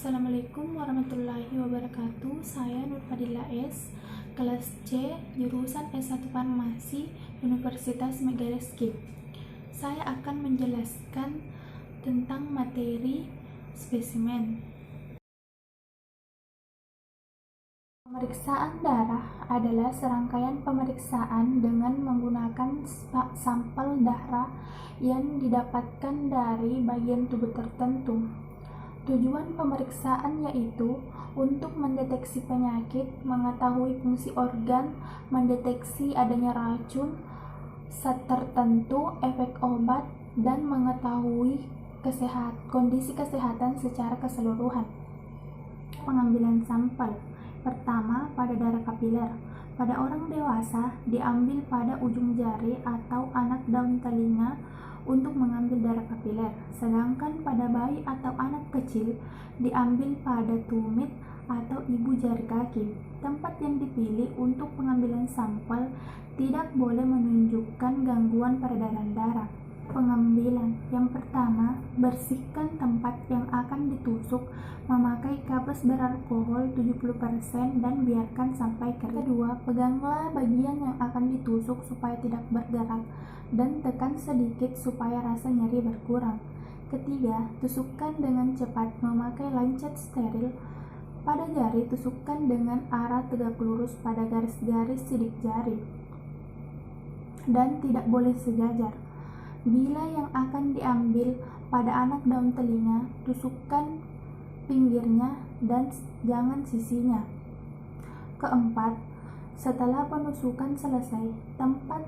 Assalamualaikum warahmatullahi wabarakatuh. Saya Nur Fadila S, kelas C, jurusan S1 Farmasi, Universitas Megareskin. Saya akan menjelaskan tentang materi spesimen. Pemeriksaan darah adalah serangkaian pemeriksaan dengan menggunakan sampel darah yang didapatkan dari bagian tubuh tertentu. Tujuan pemeriksaan yaitu untuk mendeteksi penyakit, mengetahui fungsi organ, mendeteksi adanya racun tertentu, efek obat, dan mengetahui kondisi kesehatan secara keseluruhan. Pengambilan sampel pertama pada darah kapiler. Pada orang dewasa diambil pada ujung jari atau anak daun telinga untuk mengambil darah kapiler, sedangkan pada bayi atau anak kecil diambil pada tumit atau ibu jari kaki. Tempat yang dipilih untuk pengambilan sampel tidak boleh menunjukkan gangguan peredaran darah. Pengambilan yang pertama, bersihkan tempat yang akan ditusuk memakai kapas beralkohol 70% dan biarkan sampai kering. Kedua, peganglah bagian yang akan ditusuk supaya tidak bergerak dan tekan sedikit supaya rasa nyeri berkurang. Ketiga, tusukkan dengan cepat memakai lancet steril. Pada jari, tusukkan dengan arah tegak lurus pada garis-garis sidik jari dan tidak boleh sejajar. Bila yang akan diambil pada anak daun telinga, tusukkan pinggirnya dan jangan sisinya. Keempat, setelah penusukan selesai, tempat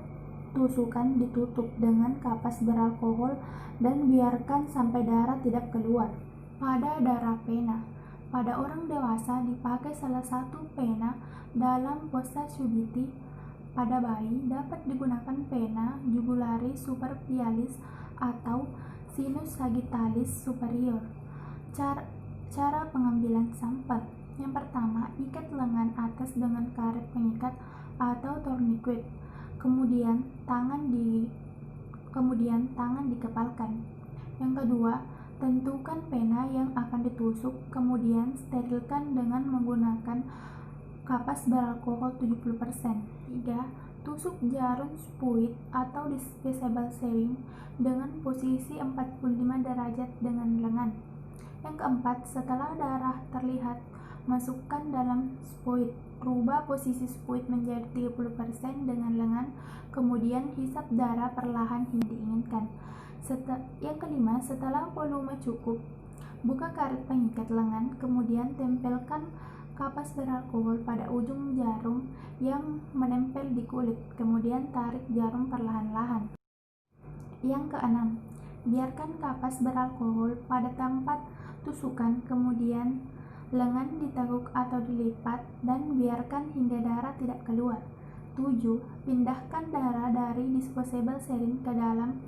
tusukan ditutup dengan kapas beralkohol dan biarkan sampai darah tidak keluar. Pada darah pena, pada orang dewasa dipakai salah satu pena dalam posta Subiti. Pada bayi dapat digunakan pena jugularis superficialis atau sinus sagittalis superior. Cara pengambilan sampel. Yang pertama, ikat lengan atas dengan karet pengikat atau tourniquet. Kemudian tangan dikepalkan. Yang kedua, tentukan pena yang akan ditusuk, kemudian sterilkan dengan menggunakan kapas beralkohol 70%. 3. Tusuk jarum spuit atau disposable syringe dengan posisi 45 derajat dengan lengan. Yang keempat, setelah darah terlihat, masukkan dalam spuit. Rubah posisi spuit menjadi 30% dengan lengan, kemudian hisap darah perlahan hingga diinginkan. Yang kelima, setelah volume cukup, buka karet pengikat lengan, kemudian tempelkan kapas beralkohol pada ujung jarum yang menempel di kulit, kemudian tarik jarum perlahan-lahan. Yang keenam, biarkan kapas beralkohol pada tempat tusukan, kemudian lengan diteguk atau dilipat dan biarkan hingga darah tidak keluar. 7. Pindahkan darah dari disposable syringe ke dalam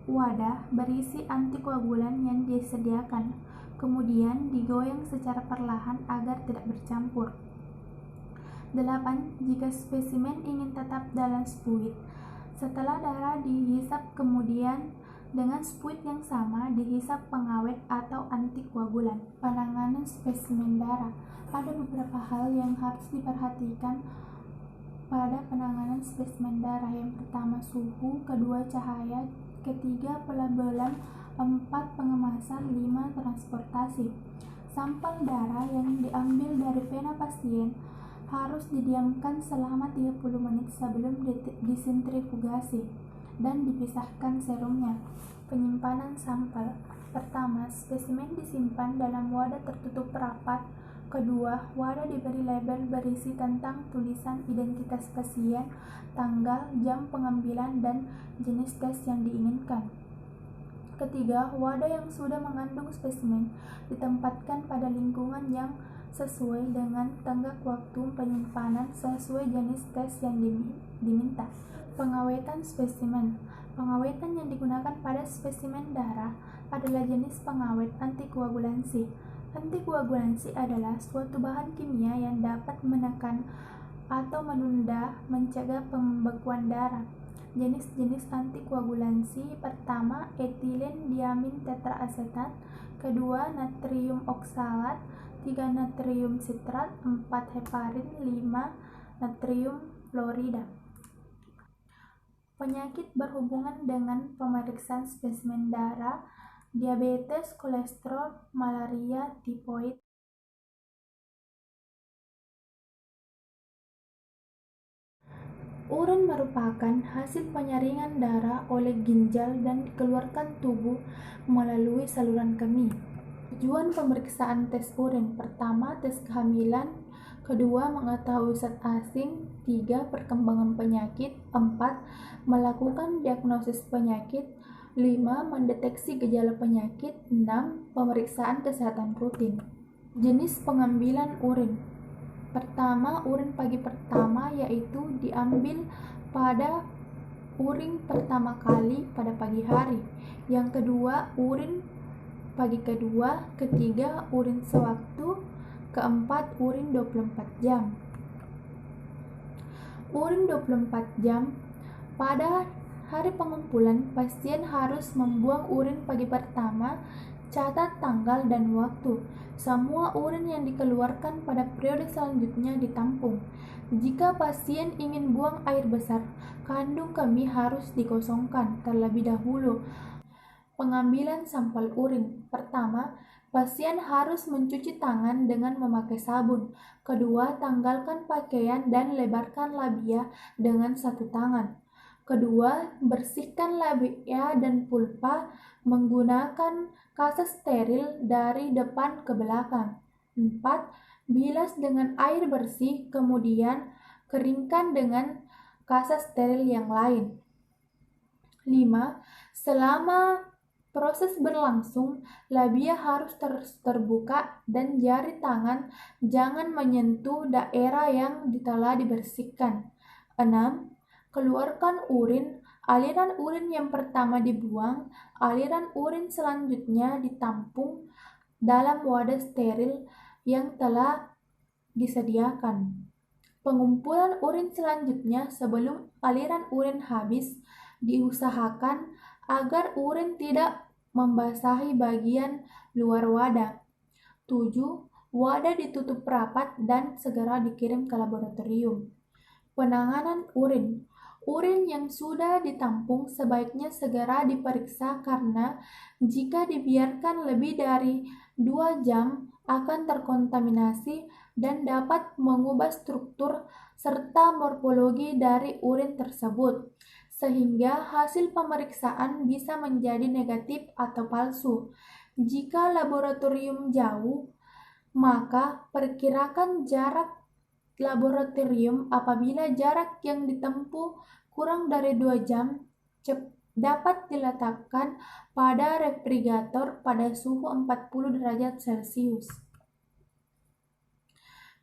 wadah berisi antikoagulan yang disediakan. Kemudian digoyang secara perlahan agar tidak bercampur. 8. Jika spesimen ingin tetap dalam spuit, setelah darah dihisap kemudian dengan spuit yang sama dihisap pengawet atau antikoagulan. Penanganan spesimen darah. Ada beberapa hal yang harus diperhatikan pada penanganan spesimen darah. Yang pertama, suhu. Kedua, cahaya. Ketiga, pelabelan. 4. Pengemasan. 5. Transportasi. Sampel darah yang diambil dari pena pasien harus didiamkan selama 30 menit sebelum disentrifugasi dan dipisahkan serumnya. Penyimpanan sampel. Pertama, spesimen disimpan dalam wadah tertutup rapat. Kedua, wadah diberi label berisi tentang tulisan identitas pasien, tanggal, jam pengambilan, dan jenis tes yang diinginkan. Ketiga, wadah yang sudah mengandung spesimen ditempatkan pada lingkungan yang sesuai dengan tenggat waktu penyimpanan sesuai jenis tes yang diminta. Pengawetan spesimen. Pengawetan yang digunakan pada spesimen darah adalah jenis pengawet antikoagulansi. Antikoagulansi adalah suatu bahan kimia yang dapat menekan atau menunda mencegah pembekuan darah. Jenis-jenis antikoagulansi: pertama, etilen diamin tetraasetat, kedua, natrium oksalat, 3, natrium sitrat, 4, heparin, 5, natrium fluorida. Penyakit berhubungan dengan pemeriksaan spesimen darah: diabetes, kolesterol, malaria, tifoid. Urin merupakan hasil penyaringan darah oleh ginjal dan dikeluarkan tubuh melalui saluran kemih. Tujuan pemeriksaan tes urin: pertama, tes kehamilan, kedua, mengetahui zat asing, 3, perkembangan penyakit, 4, melakukan diagnosis penyakit, 5, mendeteksi gejala penyakit, 6, pemeriksaan kesehatan rutin. Jenis pengambilan urin: pertama, urin pagi pertama, yaitu diambil pada urin pertama kali pada pagi hari. Yang kedua, urin pagi kedua. Ketiga, urin sewaktu. Keempat, urin 24 jam. Urin 24 jam. Pada hari pengumpulan, pasien harus membuang urin pagi pertama. Catat tanggal dan waktu. Semua urin yang dikeluarkan pada periode selanjutnya ditampung. Jika pasien ingin buang air besar, kandung kemih harus dikosongkan terlebih dahulu. Pengambilan sampel urin: pertama, pasien harus mencuci tangan dengan memakai sabun. Kedua, tanggalkan pakaian dan lebarkan labia dengan satu tangan. Kedua, bersihkan labia dan pulpa menggunakan kasa steril dari depan ke belakang. 4, bilas dengan air bersih, kemudian keringkan dengan kasa steril yang lain. 5, selama proses berlangsung, labia harus terbuka dan jari tangan jangan menyentuh daerah yang telah dibersihkan. 6, keluarkan urin. Aliran urin yang pertama dibuang, aliran urin selanjutnya ditampung dalam wadah steril yang telah disediakan. Pengumpulan urin selanjutnya sebelum aliran urin habis diusahakan agar urin tidak membasahi bagian luar wadah. 7, wadah ditutup rapat dan segera dikirim ke laboratorium. Penanganan urin: urin yang sudah ditampung sebaiknya segera diperiksa karena jika dibiarkan lebih dari 2 jam akan terkontaminasi dan dapat mengubah struktur serta morfologi dari urin tersebut, sehingga hasil pemeriksaan bisa menjadi negatif atau palsu. Jika laboratorium jauh, maka perkirakan jarak laboratorium. Apabila jarak yang ditempuh kurang dari 2 jam, dapat diletakkan pada refrigerator pada suhu 40 derajat Celcius.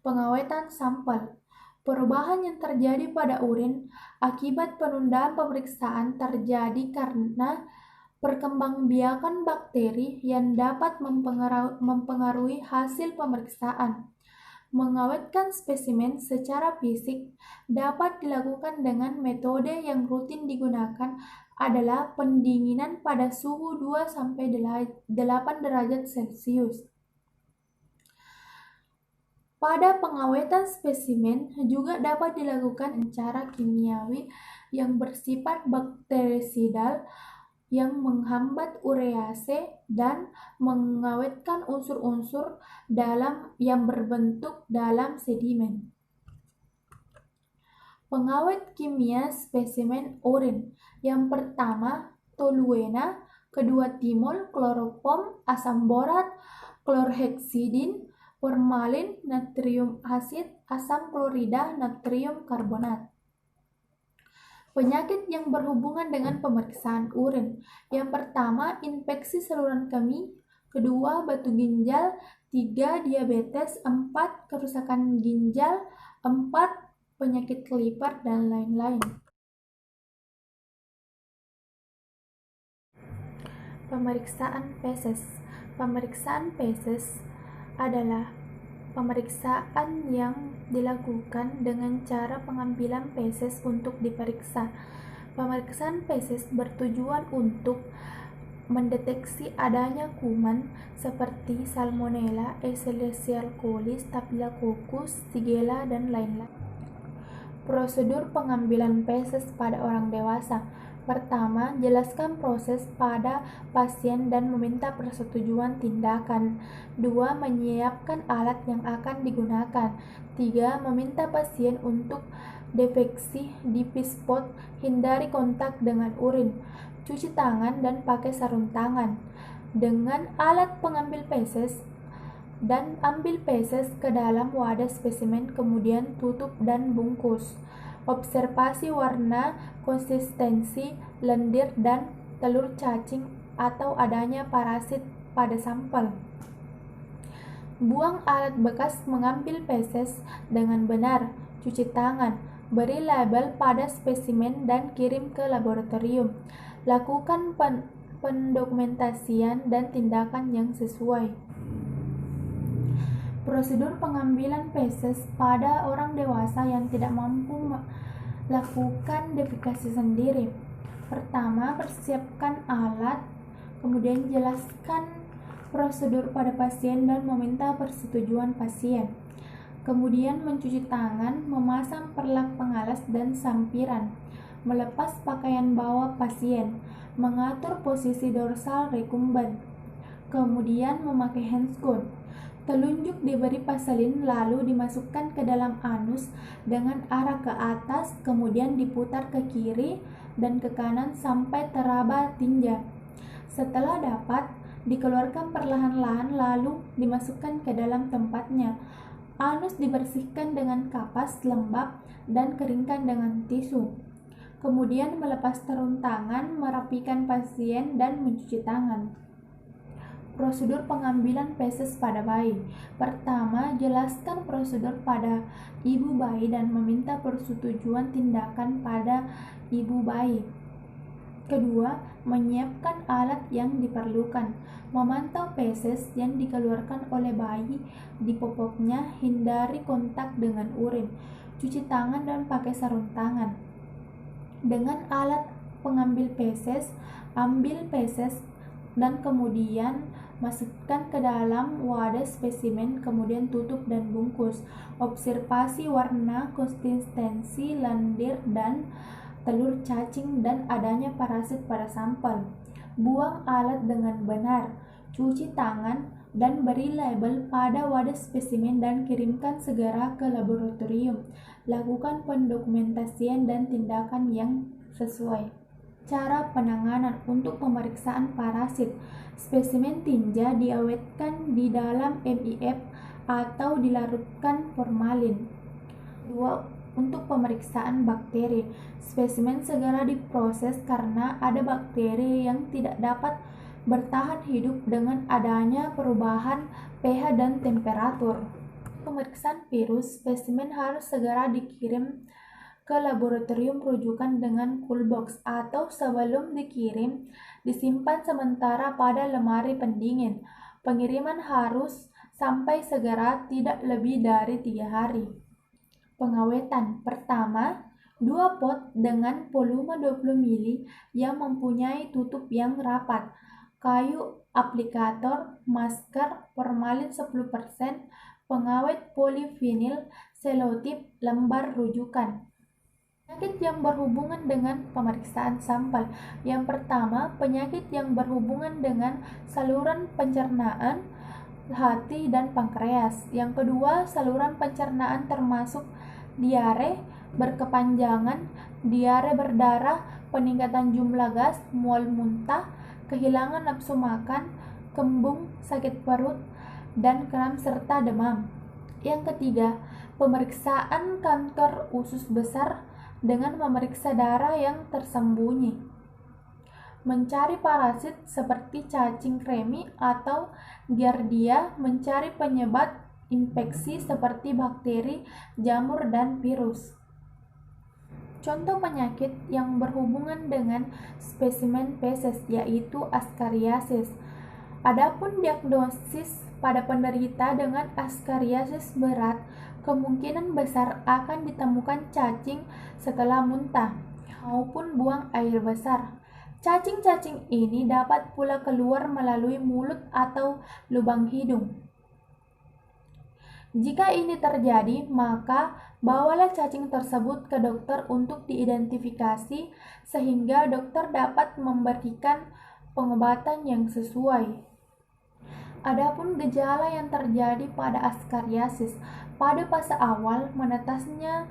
Pengawetan sampel: perubahan yang terjadi pada urin akibat penundaan pemeriksaan terjadi karena perkembangbiakan bakteri yang dapat mempengaruhi hasil pemeriksaan. Mengawetkan spesimen secara fisik dapat dilakukan dengan metode yang rutin digunakan adalah pendinginan pada suhu 2-8 derajat Celcius. Pada pengawetan spesimen juga dapat dilakukan dengan cara kimiawi yang bersifat bakterisidal yang menghambat urease dan mengawetkan unsur-unsur dalam yang berbentuk dalam sedimen. Pengawet kimia spesimen urin: yang pertama, toluena, kedua, timol, kloroform, asam borat, klorheksidin, formalin, natrium asid, asam klorida, natrium karbonat. Penyakit yang berhubungan dengan pemeriksaan urin: yang pertama, infeksi saluran kemih, kedua, batu ginjal, 3, diabetes, 4, kerusakan ginjal, 4, penyakit liver, dan lain-lain. Pemeriksaan feses. Pemeriksaan feses adalah pemeriksaan yang dilakukan dengan cara pengambilan feses untuk diperiksa. Pemeriksaan feses bertujuan untuk mendeteksi adanya kuman seperti Salmonella, Escherichia coli, Staphylococcus, Shigella, dan lain-lain. Prosedur pengambilan feses pada orang dewasa. Pertama, jelaskan proses pada pasien dan meminta persetujuan tindakan. 2. Menyiapkan alat yang akan digunakan. 3. Meminta pasien untuk defeksi di pispot, hindari kontak dengan urin, cuci tangan dan pakai sarung tangan dengan alat pengambil feses, dan ambil feses ke dalam wadah spesimen, kemudian tutup dan bungkus. Observasi warna, konsistensi, lendir, dan telur cacing atau adanya parasit pada sampel. Buang alat bekas mengambil feses dengan benar. Cuci tangan. Beri label pada spesimen dan kirim ke laboratorium. Lakukan pendokumentasian dan tindakan yang sesuai. Prosedur pengambilan feses pada orang dewasa yang tidak mampu melakukan defekasi sendiri. Pertama, persiapkan alat, kemudian jelaskan prosedur pada pasien dan meminta persetujuan pasien. Kemudian mencuci tangan, memasang perlak pengalas dan sampiran, melepas pakaian bawah pasien, mengatur posisi dorsal recumbent, kemudian memakai handscoon. Telunjuk diberi paselin lalu dimasukkan ke dalam anus dengan arah ke atas, kemudian diputar ke kiri dan ke kanan sampai teraba tinja. Setelah dapat, dikeluarkan perlahan-lahan lalu dimasukkan ke dalam tempatnya. Anus dibersihkan dengan kapas lembab dan keringkan dengan tisu. Kemudian melepas sarung tangan, merapikan pasien dan mencuci tangan. Prosedur pengambilan feses pada bayi. Pertama, jelaskan prosedur pada ibu bayi dan meminta persetujuan tindakan pada ibu bayi. Kedua, menyiapkan alat yang diperlukan. Memantau feses yang dikeluarkan oleh bayi di popoknya, hindari kontak dengan urin. Cuci tangan dan pakai sarung tangan. Dengan alat pengambil feses, ambil feses dan kemudian masukkan ke dalam wadah spesimen, kemudian tutup dan bungkus. Observasi warna, konsistensi, lendir, dan telur cacing dan adanya parasit pada sampel. Buang alat dengan benar. Cuci tangan dan beri label pada wadah spesimen dan kirimkan segera ke laboratorium. Lakukan pendokumentasian dan tindakan yang sesuai. Cara penanganan untuk pemeriksaan parasit. Spesimen tinja diawetkan di dalam MIF atau dilarutkan formalin. 2. Untuk pemeriksaan bakteri. Spesimen segera diproses karena ada bakteri yang tidak dapat bertahan hidup dengan adanya perubahan pH dan temperatur. Pemeriksaan virus, spesimen harus segera dikirim ke laboratorium rujukan dengan cool box atau sebelum dikirim disimpan sementara pada lemari pendingin. Pengiriman harus sampai segera, tidak lebih dari 3 hari. Pengawetan. Pertama, 2 pot dengan volume 20 ml yang mempunyai tutup yang rapat, kayu aplikator, masker, formalin 10%, pengawet polivinil, selotip, lembar rujukan. Penyakit yang berhubungan dengan pemeriksaan sampel. Yang pertama, penyakit yang berhubungan dengan saluran pencernaan, hati, dan pankreas. Yang kedua, saluran pencernaan termasuk diare berkepanjangan, diare berdarah, peningkatan jumlah gas, mual muntah, kehilangan nafsu makan, kembung, sakit perut, dan kram serta demam. Yang ketiga, pemeriksaan kanker usus besar dengan memeriksa darah yang tersembunyi. Mencari parasit seperti cacing kremi atau giardia, mencari penyebab infeksi seperti bakteri, jamur, dan virus. Contoh penyakit yang berhubungan dengan spesimen feses yaitu askariasis. Adapun diagnosis pada penderita dengan askariasis berat, kemungkinan besar akan ditemukan cacing setelah muntah. maupun buang air besar. Cacing-cacing ini dapat pula keluar melalui mulut atau lubang hidung. Jika ini terjadi, maka bawalah cacing tersebut ke dokter untuk diidentifikasi sehingga dokter dapat memberikan pengobatan yang sesuai. Adapun gejala yang terjadi pada askariasis, pada fase awal menetasnya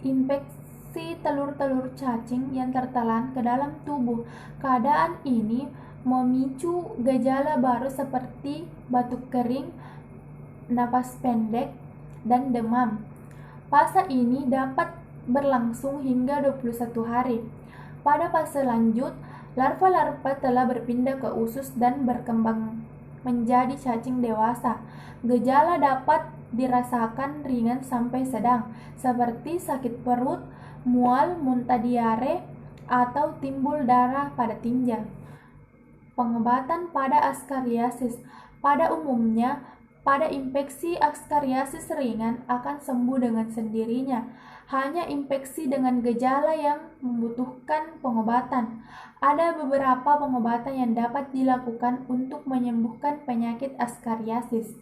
infeksi telur-telur cacing yang tertelan ke dalam tubuh. Keadaan ini memicu gejala baru seperti batuk kering, napas pendek, dan demam. Fase ini dapat berlangsung hingga 21 hari. Pada fase lanjut, larva-larva telah berpindah ke usus dan berkembang menjadi cacing dewasa. Gejala dapat dirasakan ringan sampai sedang, seperti sakit perut, mual, muntah, diare, atau timbul darah pada tinja. Pengobatan pada askariasis. Pada umumnya, pada infeksi askariasis ringan akan sembuh dengan sendirinya. Hanya infeksi dengan gejala yang membutuhkan pengobatan. Ada beberapa pengobatan yang dapat dilakukan untuk menyembuhkan penyakit askariasis.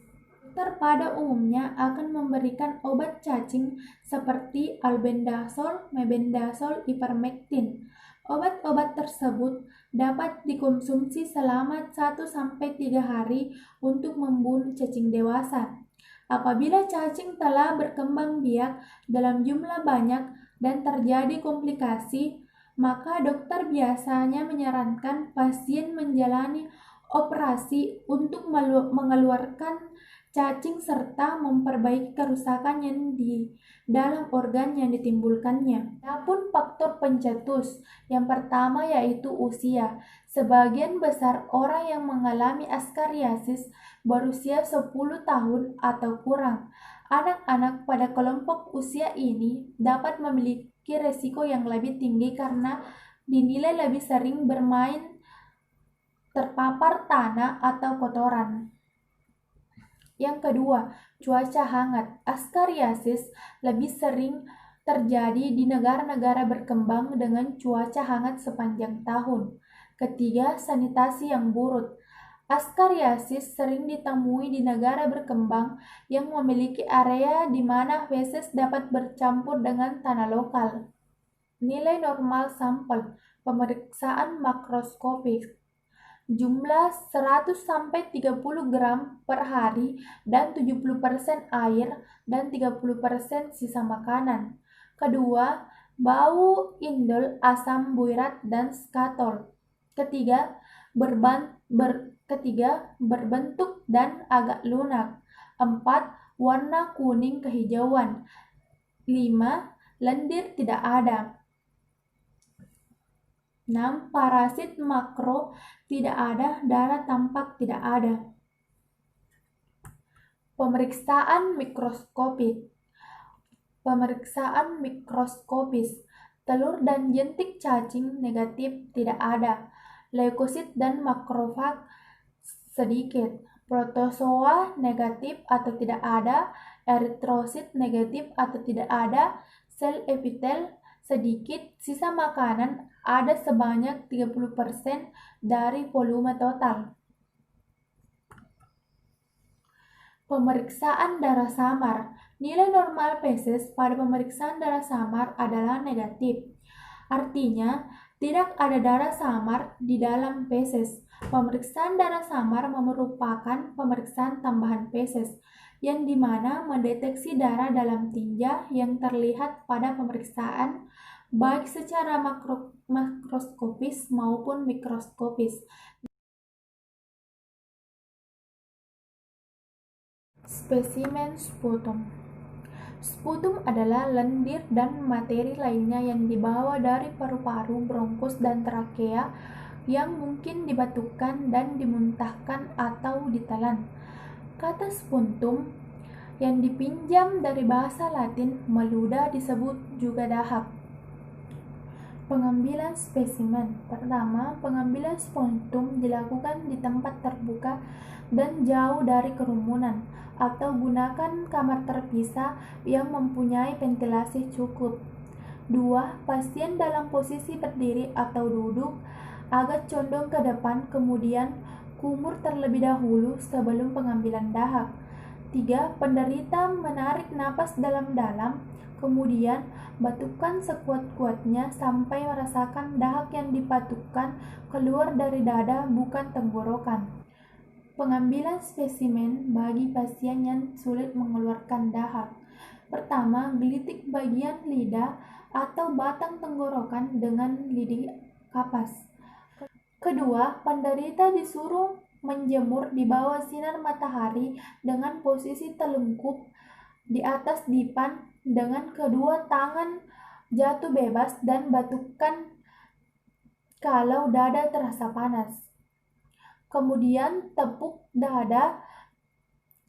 Dokter pada umumnya akan memberikan obat cacing seperti albendazol, mebendazol, ivermectin. Obat-obat tersebut dapat dikonsumsi selama 1-3 hari untuk membunuh cacing dewasa. Apabila cacing telah berkembang biak dalam jumlah banyak dan terjadi komplikasi, maka dokter biasanya menyarankan pasien menjalani operasi untuk mengeluarkan cacing serta memperbaiki kerusakan yang di dalam organ yang ditimbulkannya. Adapun faktor pencetus, yang pertama yaitu usia. Sebagian besar orang yang mengalami askariasis berusia 10 tahun atau kurang. Anak-anak pada kelompok usia ini dapat memiliki resiko yang lebih tinggi karena dinilai lebih sering bermain terpapar tanah atau kotoran. Yang kedua, cuaca hangat. Askariasis lebih sering terjadi di negara-negara berkembang dengan cuaca hangat sepanjang tahun. Ketiga, sanitasi yang buruk. Askariasis sering ditemui di negara berkembang yang memiliki area di mana feses dapat bercampur dengan tanah lokal. Nilai normal sampel. Pemeriksaan makroskopik. Jumlah 100-30 gram per hari dan 70% air dan 30% sisa makanan. Kedua, bau, indol, asam buirat, dan skatol. Ketiga, berbentuk dan agak lunak. 4. Warna kuning kehijauan. 5. Lendir tidak ada. 6. Parasit makro tidak ada, darah tampak tidak ada. Pemeriksaan mikroskopis. Telur dan jentik cacing negatif tidak ada. Leukosit dan makrofag sedikit. Protozoa negatif atau tidak ada. Eritrosit negatif atau tidak ada. Sel epitel sedikit. Sisa makanan ada sebanyak 30% dari volume total. Pemeriksaan darah samar. Nilai normal feses pada pemeriksaan darah samar adalah negatif. Artinya, tidak ada darah samar di dalam feses. Pemeriksaan darah samar merupakan pemeriksaan tambahan feses, yang dimana mendeteksi darah dalam tinja yang terlihat pada pemeriksaan baik secara makroskopis maupun mikroskopis. Spesimen sputum. Sputum adalah lendir dan materi lainnya yang dibawa dari paru-paru, bronkus, dan trakea yang mungkin dibatukan dan dimuntahkan atau ditelan. Kata sputum yang dipinjam dari bahasa Latin meluda disebut juga dahak. Pengambilan spesimen. Pertama, pengambilan sputum dilakukan di tempat terbuka dan jauh dari kerumunan, atau gunakan kamar terpisah yang mempunyai ventilasi cukup. 2. Pasien dalam posisi berdiri atau duduk, agak condong ke depan, kemudian kumur terlebih dahulu sebelum pengambilan dahak. 3. Penderita menarik napas dalam-dalam, kemudian batukan sekuat-kuatnya sampai merasakan dahak yang dipatukan keluar dari dada, bukan tenggorokan. Pengambilan spesimen bagi pasien yang sulit mengeluarkan dahak. Pertama, gelitik bagian lidah atau batang tenggorokan dengan lidi kapas. Kedua, penderita disuruh menjemur di bawah sinar matahari dengan posisi telungkup di atas dipan dengan kedua tangan jatuh bebas dan batukan kalau dada terasa panas. Kemudian tepuk dada,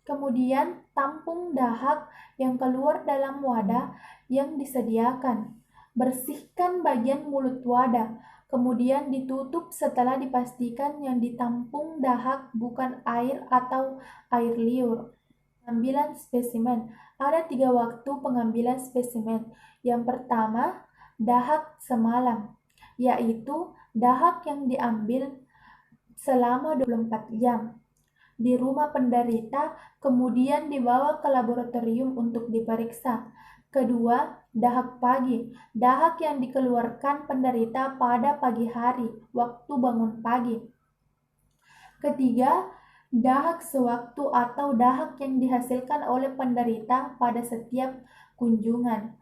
kemudian tampung dahak yang keluar dalam wadah yang disediakan. Bersihkan bagian mulut wadah, kemudian ditutup setelah dipastikan yang ditampung dahak bukan air atau air liur. Pengambilan spesimen. Ada 3 waktu pengambilan spesimen. Yang pertama, dahak semalam, yaitu dahak yang diambil selama 24 jam di rumah penderita, kemudian dibawa ke laboratorium untuk diperiksa. Kedua, dahak pagi, dahak yang dikeluarkan penderita pada pagi hari, waktu bangun pagi. Ketiga, dahak sewaktu atau dahak yang dihasilkan oleh penderita pada setiap kunjungan.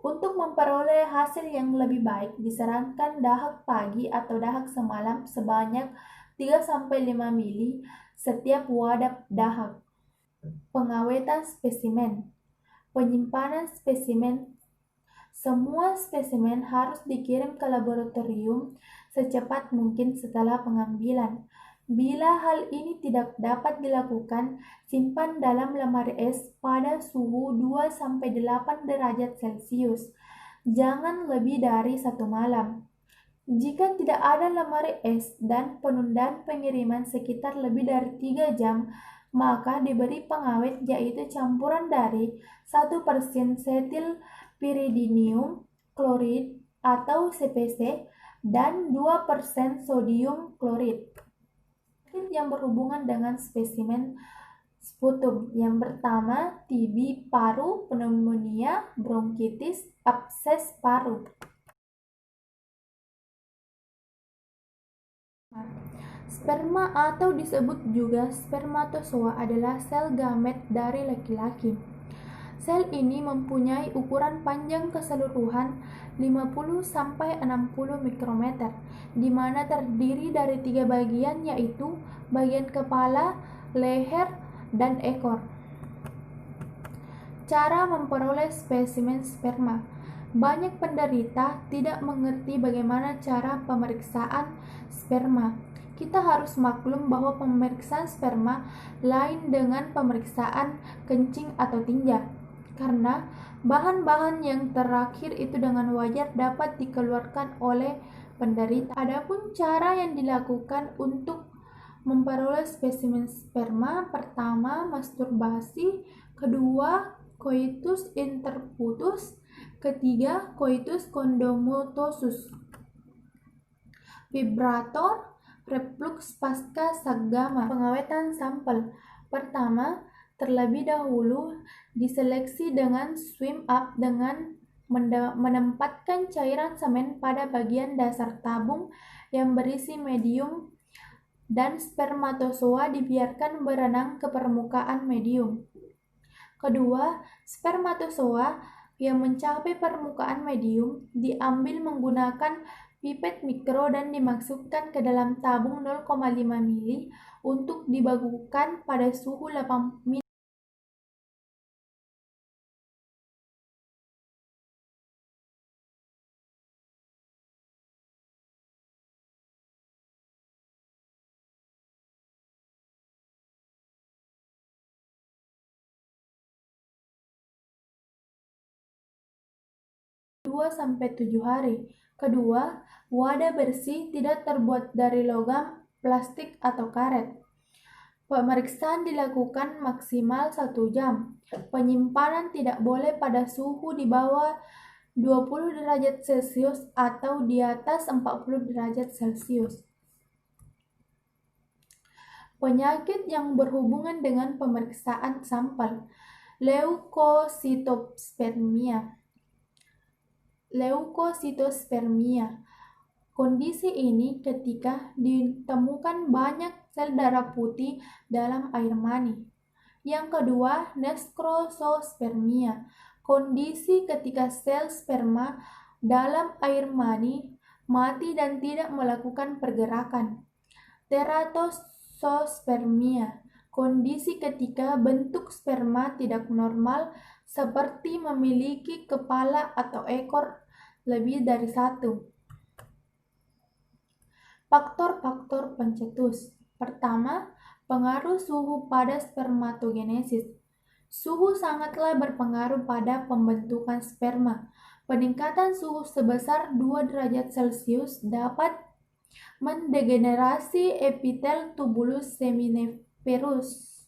Untuk memperoleh hasil yang lebih baik, disarankan dahak pagi atau dahak semalam sebanyak 3-5 mili setiap wadah dahak. Pengawetan spesimen. Penyimpanan spesimen. Semua spesimen harus dikirim ke laboratorium secepat mungkin setelah pengambilan. Bila hal ini tidak dapat dilakukan, simpan dalam lemari es pada suhu 2-8 derajat Celcius. Jangan lebih dari 1 malam. Jika tidak ada lemari es dan penundaan pengiriman sekitar lebih dari 3 jam, maka diberi pengawet yaitu campuran dari 1% setil piridinium klorid atau CPC dan 2% sodium klorid. Penyakit yang berhubungan dengan spesimen sputum. Yang pertama, TB paru, pneumonia, bronkitis, abses paru. Sperma atau disebut juga spermatozoa adalah sel gamet dari laki-laki. Sel ini mempunyai ukuran panjang keseluruhan 50-60 mikrometer, di mana terdiri dari 3 bagian, yaitu bagian kepala, leher, dan ekor. Cara memperoleh spesimen sperma. Banyak penderita tidak mengerti bagaimana cara pemeriksaan sperma. Kita harus maklum bahwa pemeriksaan sperma lain dengan pemeriksaan kencing atau tinja, karena bahan-bahan yang terakhir itu dengan wajar dapat dikeluarkan oleh penderita. Adapun cara yang dilakukan untuk memperoleh spesimen sperma: pertama, masturbasi; kedua, coitus interruptus; ketiga, coitus kondomatosus; vibrator, reflux pasca sagama. Pengawetan sampel. Pertama, terlebih dahulu diseleksi dengan swim up dengan menempatkan cairan semen pada bagian dasar tabung yang berisi medium, dan spermatozoa dibiarkan berenang ke permukaan medium. Kedua, spermatozoa yang mencapai permukaan medium diambil menggunakan pipet mikro dan dimasukkan ke dalam tabung 0,5 mili untuk dibagukan pada suhu 8 2-7 hari. Kedua, wadah bersih tidak terbuat dari logam, plastik, atau karet. Pemeriksaan dilakukan maksimal 1 jam. Penyimpanan tidak boleh pada suhu di bawah 20 derajat Celcius atau di atas 40 derajat Celcius. Penyakit yang berhubungan dengan pemeriksaan sampel. Leukositospermia. Kondisi ini ketika ditemukan banyak sel darah putih dalam air mani. Yang kedua, nekrosospermia. Kondisi ketika sel sperma dalam air mani mati dan tidak melakukan pergerakan. Teratosospermia. Kondisi ketika bentuk sperma tidak normal seperti memiliki kepala atau ekor lebih dari satu. Faktor-faktor pencetus. Pertama, pengaruh suhu pada spermatogenesis. Suhu sangatlah berpengaruh pada pembentukan sperma. Peningkatan suhu sebesar 2 derajat Celcius dapat mendegenerasi epitel tubulus seminiferus,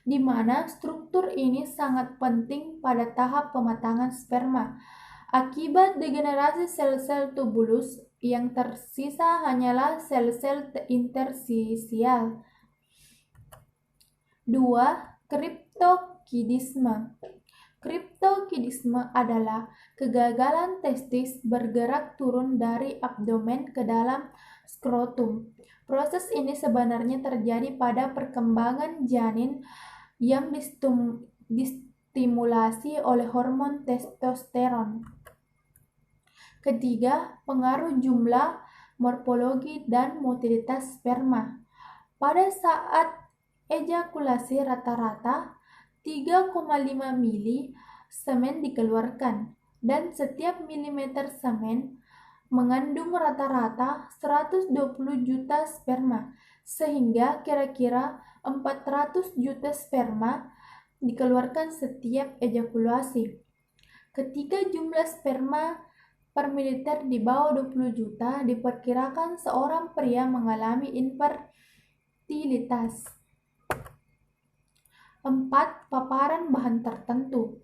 di mana struktur ini sangat penting pada tahap pematangan sperma. Akibat degenerasi sel-sel tubulus, yang tersisa hanyalah sel-sel interstisial. 2. Kriptokidisme. Kriptokidisme adalah kegagalan testis bergerak turun dari abdomen ke dalam skrotum. Proses ini sebenarnya terjadi pada perkembangan janin yang distimulasi oleh hormon testosteron. Ketiga, pengaruh jumlah, morfologi, dan motilitas sperma. Pada saat ejakulasi rata-rata 3,5 mili semen dikeluarkan, dan setiap milimeter semen mengandung rata-rata 120 juta sperma, sehingga kira-kira 400 juta sperma dikeluarkan setiap ejakulasi. Ketika jumlah sperma per mililiter di bawah 20 juta, diperkirakan seorang pria mengalami infertilitas. 4. Paparan bahan tertentu.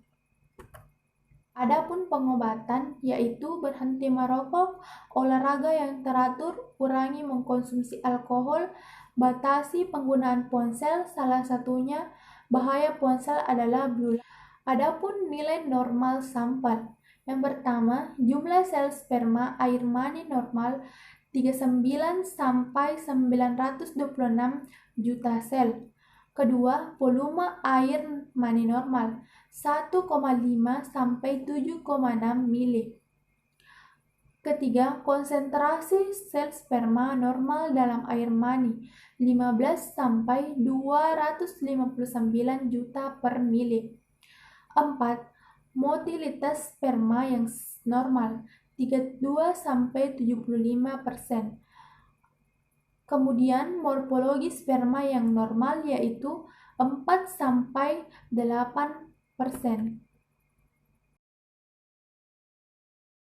Adapun pengobatan, yaitu berhenti merokok, olahraga yang teratur, kurangi mengkonsumsi alkohol, batasi penggunaan ponsel, salah satunya bahaya ponsel adalah blue light. Adapun nilai normal sampel. Yang pertama, jumlah sel sperma air mani normal 39 sampai 926 juta sel. Kedua, volume air mani normal 1,5 sampai 7,6 mili. Ketiga, konsentrasi sel sperma normal dalam air mani 15 sampai 259 juta per mili. 4. Motilitas sperma yang normal 32 sampai 75%. Kemudian morfologi sperma yang normal yaitu 4 sampai 8%.